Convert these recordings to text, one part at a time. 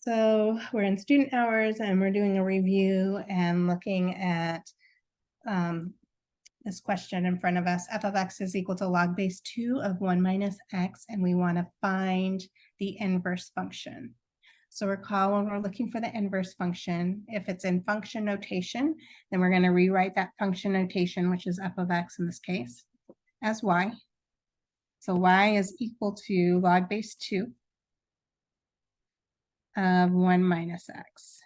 So we're in student hours and we're doing a review and looking at this question in front of us. F of x is equal to log base 2 of 1 minus x, and we want to find the inverse function. So recall, when we're looking for the inverse function, if it's in function notation, then we're going to rewrite that function notation, which is f of x in this case, as y. So y is equal to log base 2 of 1 minus x.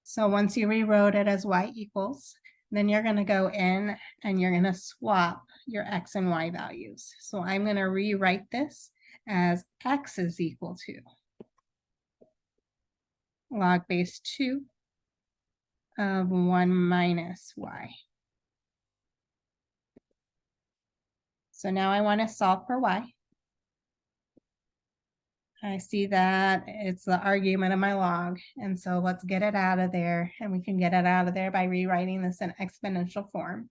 So once you rewrote it as y equals, then you're going to go in and you're going to swap your x and y values. So I'm going to rewrite this as x is equal to log base 2 of 1 minus y. So now I want to solve for y. I see that it's the argument of my log, and so let's get it out of there, and we can get it out of there by rewriting this in exponential form.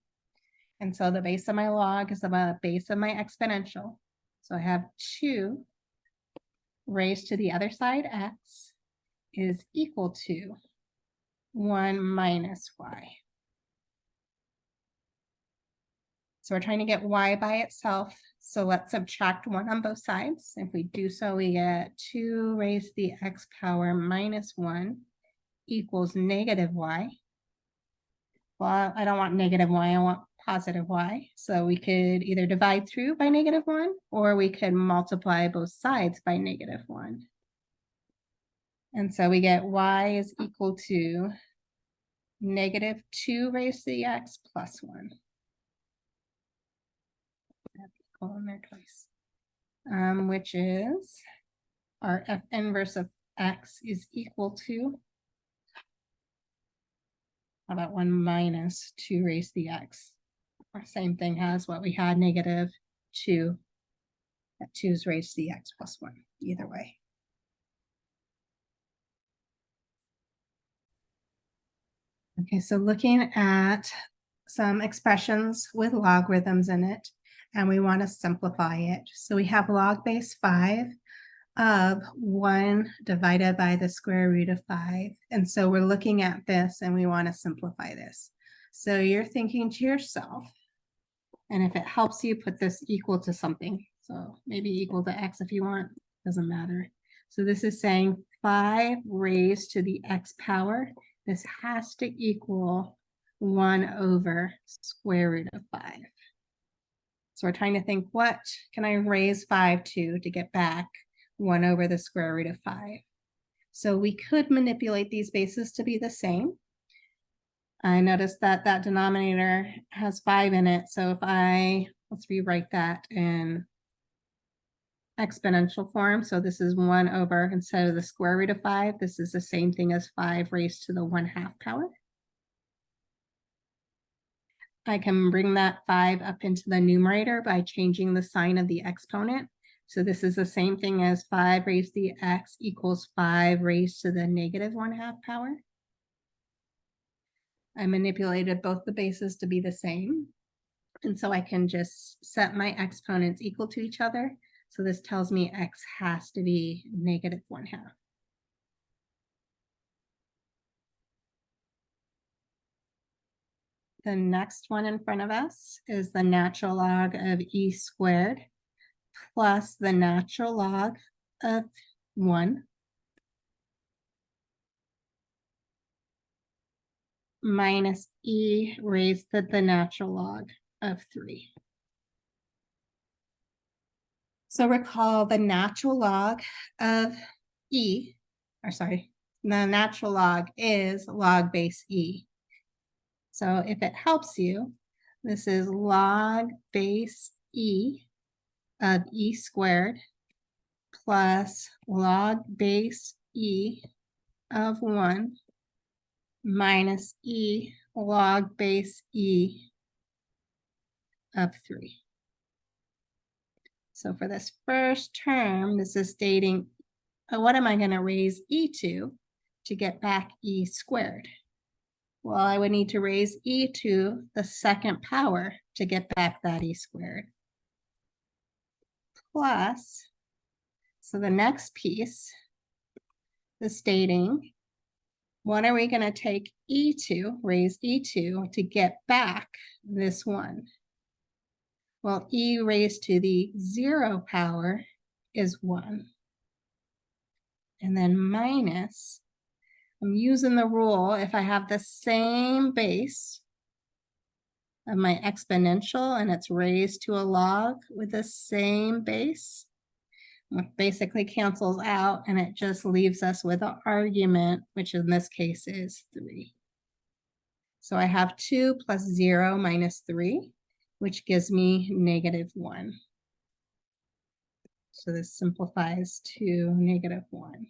And so the base of my log is the base of my exponential. So I have 2 raised to the other side x is equal to 1 minus y. So we're trying to get y by itself. So let's subtract 1 on both sides. If we do so, we get 2 raised to the x power minus 1 equals negative y. Well, I don't want negative y, I want positive y. So we could either divide through by negative 1, or we could multiply both sides by negative 1. And so we get y is equal to negative 2 raised to the x plus 1. In there twice, which is our f inverse of x is equal to, how about 1 minus 2 raised to the x? Our same thing as what we had, negative 2. That 2 is raised to the x plus 1, either way. Okay, so looking at some expressions with logarithms in it, and we want to simplify it. So we have log base 5 of 1 divided by the square root of 5. And so we're looking at this and we want to simplify this. So you're thinking to yourself, and if it helps you, put this equal to something. So maybe equal to x if you want, doesn't matter. So this is saying 5 raised to the x power. This has to equal 1 over square root of 5. So we're trying to think, what can I raise 5 to get back 1 over the square root of 5? So we could manipulate these bases to be the same. I noticed that that denominator has 5 in it. So if let's rewrite that in exponential form. So this is 1 over, instead of the square root of 5, this is the same thing as 5 raised to the 1/2 power. I can bring that 5 up into the numerator by changing the sign of the exponent. So this is the same thing as 5 raised to the x equals 5 raised to the negative 1/2 power. I manipulated both the bases to be the same. And so I can just set my exponents equal to each other. So this tells me x has to be negative 1/2. The next one in front of us is the natural log of e squared plus the natural log of 1 minus e raised to the natural log of 3. So recall the natural log of the natural log is log base e. So if it helps you, this is log base e of e squared plus log base e of 1 minus e log base e of 3. So for this first term, this is stating, what am I going to raise e to get back e squared? Well, I would need to raise e to the 2nd power to get back that e squared. Plus, so the next piece the stating, what are we going to take e to, raise e to get back this 1? Well, e raised to the 0 power is 1. And then minus, I'm using the rule, if I have the same base of my exponential and it's raised to a log with the same base, it basically cancels out and it just leaves us with an argument, which in this case is 3. So I have 2 plus 0 minus 3, which gives me -1. So this simplifies to -1.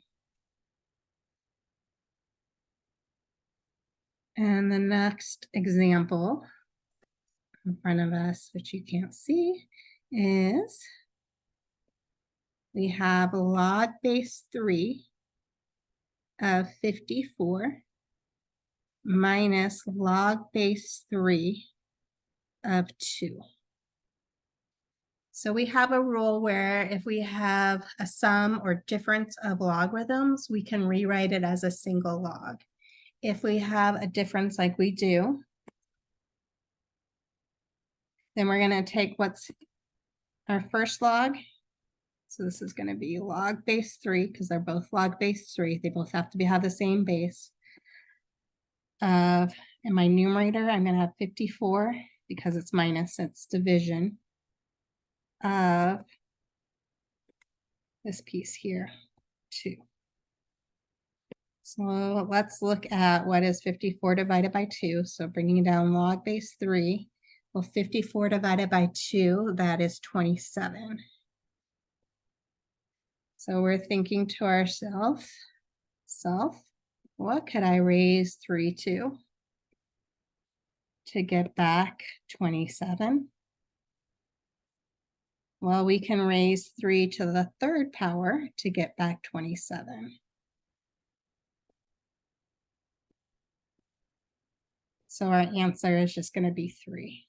And the next example in front of us, which you can't see, is we have log base 3 of 54 minus log base 3 of 2. So we have a rule where if we have a sum or difference of logarithms, we can rewrite it as a single log. If we have a difference like we do, then we're going to take what's our first log. So this is going to be log base 3 because they're both log base 3. They both have to have the same base. In my numerator, I'm going to have 54 because it's minus, it's division of this piece here, 2. So let's look at what is 54 divided by 2. So bringing down log base 3. Well, 54 divided by 2, that is 27. So we're thinking to ourselves, what could I raise 3 to get back 27? Well, we can raise 3 to the 3rd power to get back 27. So our answer is just going to be 3.